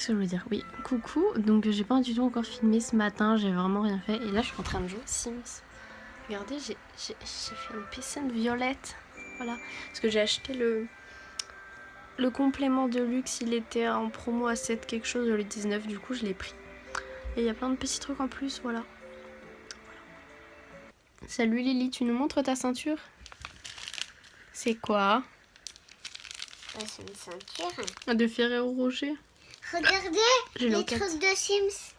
Qu'est-ce que je veux dire? Oui, coucou. Donc j'ai pas du tout encore filmé ce matin, j'ai vraiment rien fait. Et là je suis en train de jouer Sims. Regardez, j'ai fait une piscine violette. Voilà. Parce que j'ai acheté le complément de luxe, il était en promo à 7 quelque chose, le 19, du coup je l'ai pris. Et il y a plein de petits trucs en plus, voilà. Salut Lily, tu nous montres ta ceinture? C'est quoi? C'est une ceinture. De Ferrero Rocher. Regardez les trucs de Sims.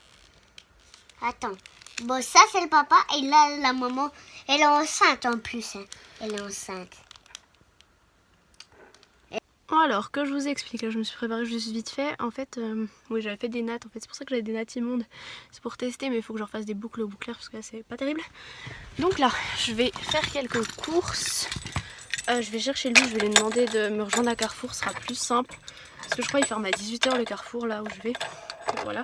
Attends. Bon, ça c'est le papa et là la maman. Elle est enceinte en plus. Hein. Elle est enceinte. Alors, que je vous explique, là, je me suis préparée juste vite fait. En fait, oui, j'avais fait des nattes. En fait, c'est pour ça que j'avais des nattes immondes. C'est pour tester, mais il faut que je refasse des boucles au bouclaire parce que là, c'est pas terrible. Donc là, je vais faire quelques courses. Je vais chercher lui, je vais lui demander de me rejoindre à Carrefour, ce sera plus simple. Parce que je crois qu'il ferme à 18 h le Carrefour, là où je vais. Et voilà.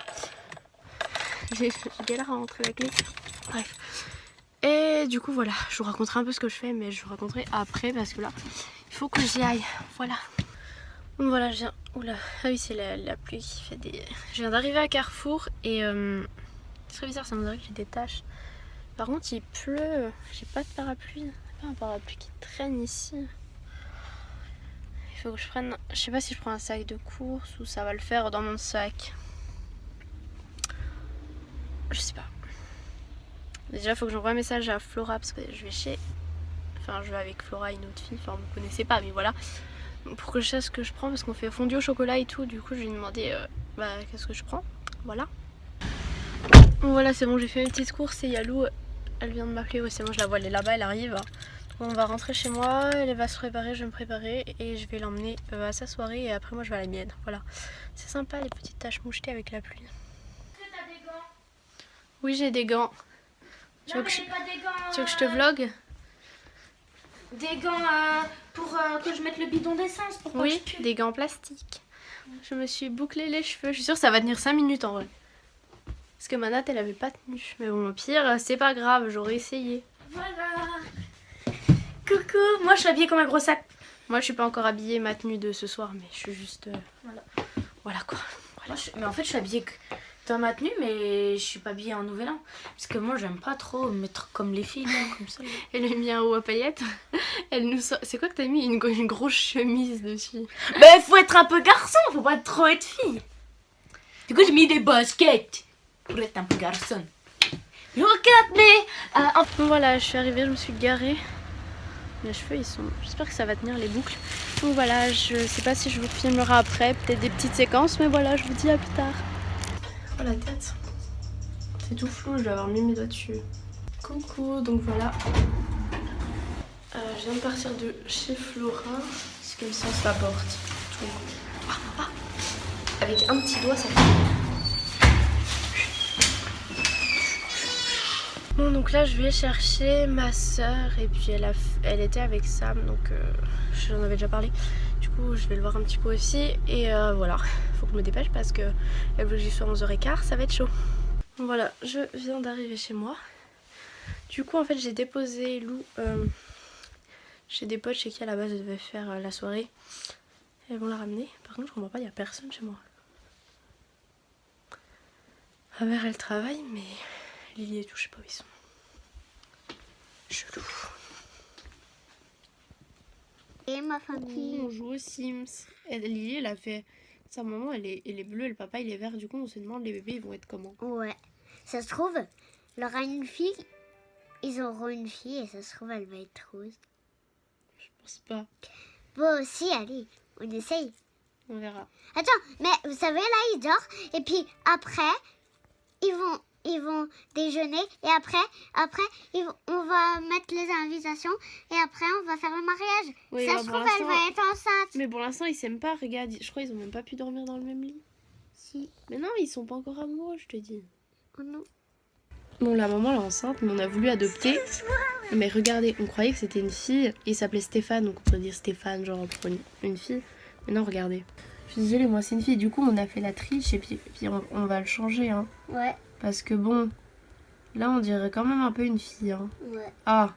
J'ai galère à rentrer la clé. Bref. Et du coup, voilà, je vous raconterai un peu ce que je fais, mais je vous raconterai après parce que là, il faut que j'y aille. Voilà. Donc voilà, je viens. Oula, ah oui, c'est la pluie qui fait des. Je viens d'arriver à Carrefour et c'est très bizarre, ça me dirait que j'ai des taches. Par contre, il pleut, j'ai pas de parapluie. Pas un parapluie qui traîne ici. Il faut que je prenne. Je sais pas si je prends un sac de course ou ça va le faire dans mon sac. Je sais pas. Déjà, il faut que j'envoie un message à Flora parce que je vais chez. Enfin, je vais avec Flora, une autre fille. Enfin, vous ne connaissez pas, mais voilà. Pour que je sache ce que je prends parce qu'on fait fondu au chocolat et tout. Du coup, je lui ai demandé qu'est-ce que je prends. Voilà. Voilà, c'est bon, j'ai fait une petite course et Yalou, elle vient de m'appeler. Oui, c'est bon, je la vois, elle est là-bas, elle arrive. On va rentrer chez moi, elle va se préparer, je vais me préparer et je vais l'emmener à sa soirée et après moi je vais à la mienne. Voilà. C'est sympa les petites taches mouchetées avec la pluie. Est-ce que t'as des gants? Oui, j'ai des gants. Tu veux que je te vlog? Des gants pour que je mette le bidon d'essence. Oui, des gants en plastique. Je me suis bouclé les cheveux. Je suis sûre que ça va tenir 5 minutes en vrai. Parce que ma natte elle avait pas tenu. Mais bon, au pire, c'est pas grave, j'aurais essayé. Voilà. Coucou, moi je suis habillée comme un gros sac. Moi je suis pas encore habillée ma tenue de ce soir, mais je suis juste. Voilà quoi. Voilà. Mais en fait je suis habillée dans ma tenue, mais je suis pas habillée en nouvel an. Parce que moi j'aime pas trop me mettre comme les filles, là, comme ça. Elle a mis un haut à paillettes. Elle nous sort... C'est quoi que t'as mis une grosse chemise dessus? Mais faut être un peu garçon, faut pas trop être fille. Du coup j'ai mis des baskets pour être un peu garçon. Look at me. Bon voilà, je suis arrivée, je me suis garée. Mes cheveux ils sont... J'espère que ça va tenir les boucles. Donc voilà, je sais pas si je vous filmerai après, peut-être des petites séquences, mais voilà, je vous dis à plus tard. Oh la tête. C'est tout flou, je dois avoir mis mes doigts dessus. Coucou, donc voilà. Je viens de partir de chez Flora. C'est comme ça, ça porte. Avec un petit doigt, ça fait. Bon, donc là, je vais chercher ma soeur. Et puis, elle était avec Sam. Donc, j'en avais déjà parlé. Du coup, je vais le voir un petit peu aussi. Et voilà, faut que je me dépêche parce que elle veut que j'y sois à 11h15. Ça va être chaud. Donc, voilà, je viens d'arriver chez moi. Du coup, en fait, j'ai déposé Lou chez des potes chez qui à la base elle devait faire la soirée. Elles vont la ramener. Par contre, je comprends pas, il n'y a personne chez moi. Ma mère, elle travaille, mais Lily et tout, je sais pas où ils sont. Chelou. Et ma famille. On joue aux Sims. Et Lily, elle a fait. Sa maman, elle est bleue et le papa, il est vert. Du coup, on se demande les bébés, ils vont être comment? Ouais. Ça se trouve, il aura une fille. Ils auront une fille et ça se trouve, elle va être rose. Je pense pas. Bon, si, allez, on essaye. On verra. Attends, mais vous savez, là, ils dorment. Et puis après, ils vont déjeuner. Et après on va mettre les invitations. Et après, on va faire le mariage. Oui, ça se trouve, elle va être enceinte. Mais pour l'instant, ils s'aiment pas. Regarde, je crois qu'ils ont même pas pu dormir dans le même lit. Si. Mais non, ils sont pas encore amoureux, je te dis. Oh non. Bon, la maman, elle est enceinte, mais on a voulu adopter. Mais regardez, on croyait que c'était une fille. Et il s'appelait Stéphane, donc on peut dire Stéphane, genre pour une fille. Mais non, regardez. Je suis désolée, moi c'est une fille. Du coup, on a fait la triche et puis on va le changer. Hein. Ouais. Parce que bon, là, on dirait quand même un peu une fille. Hein. Ouais. Ah,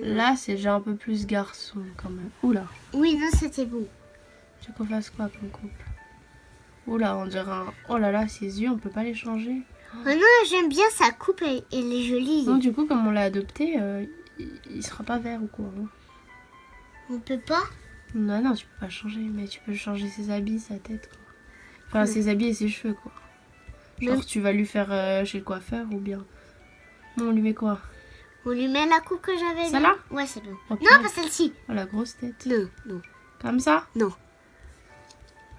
là, c'est déjà un peu plus garçon quand même. Oula. Oui, non, c'était bon. Tu veux qu'on fasse quoi comme couple? Oula, on dirait un... Oh là là, ses yeux, on peut pas les changer. Oh non, j'aime bien sa coupe, elle est jolie. Donc du coup, comme on l'a adopté, il sera pas vert ou quoi. Hein. On peut pas? Non, non, tu peux pas changer, mais tu peux changer ses habits, sa tête, quoi. Enfin, ses habits et ses cheveux, quoi. Genre, tu vas lui faire chez le coiffeur ou bien... Non, on lui met quoi? On lui met la coupe que j'avais. Celle-là? Ouais, c'est bon. Ok. Non, pas celle-ci. Oh, la grosse tête. Non, non. Comme ça? Non.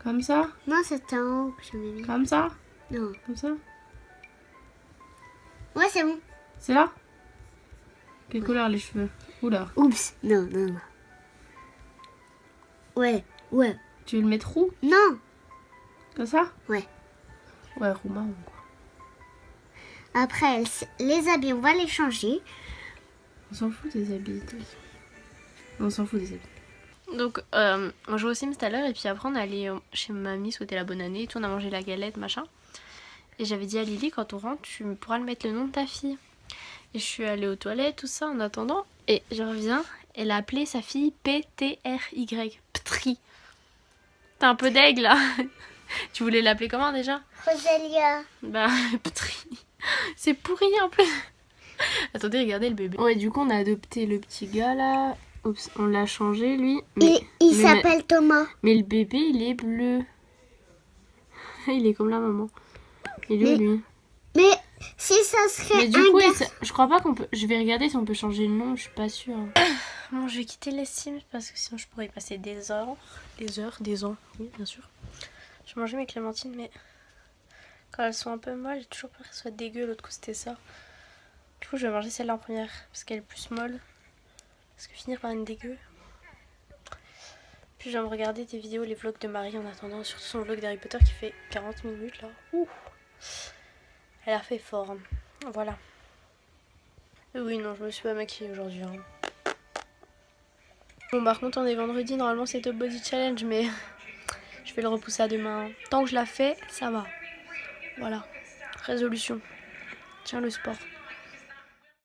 Comme ça? Non, c'était en haut que j'avais mis. Comme ça? Non. Comme ça? Ouais, c'est bon. C'est là? Quelle couleur les cheveux? Oula. Oups. Non, non, non. Ouais, ouais. Tu veux le mettre roux? Non. Comme ça? Ouais. Ouais, roux marron, quoi. Après, les habits, on va les changer. On s'en fout des habits. On s'en fout des habits. Donc, on jouait aux Sims tout à l'heure et puis après on est allé chez mamie souhaiter la bonne année et tout, on a mangé la galette, machin. Et j'avais dit à Lily, quand on rentre, tu pourras le mettre le nom de ta fille. Et je suis allée aux toilettes, tout ça, en attendant. Et je reviens, elle a appelé sa fille P-T-R-Y. Ptri. T'es un peu deg là. Tu voulais l'appeler comment déjà? Roselia. Bah, Ptri. C'est pourri en plus. Attendez, regardez le bébé. Ouais, du coup, on a adopté le petit gars là. Oups, on l'a changé lui. Il s'appelle Thomas. Mais le bébé, il est bleu. Il est comme la maman. Et lui. Mais si ça serait Mais du coup, je crois pas qu'on peut... Je vais regarder si on peut changer le nom, je suis pas sûre. Bon, je vais quitter les Sims parce que sinon je pourrais y passer des heures. Des ans, oui, bien sûr. Je vais manger mes clémentines, mais quand elles sont un peu molles, j'ai toujours peur qu'elles soient dégueu. L'autre coup, c'était ça. Du coup, je vais manger celle-là en première parce qu'elle est plus molle. Parce que finir par une dégueu. Puis je vais me regarder des vidéos, les vlogs de Marie en attendant, surtout son vlog d'Harry Potter qui fait 40 minutes là. Ouh. Elle a fait fort. Voilà. Et oui, non, je me suis pas maquillée aujourd'hui. Hein. Bon, par contre, on est vendredi, normalement c'est Top Body Challenge, mais je vais le repousser à demain. Tant que je la fais, ça va. Voilà. Résolution. Tiens, le sport.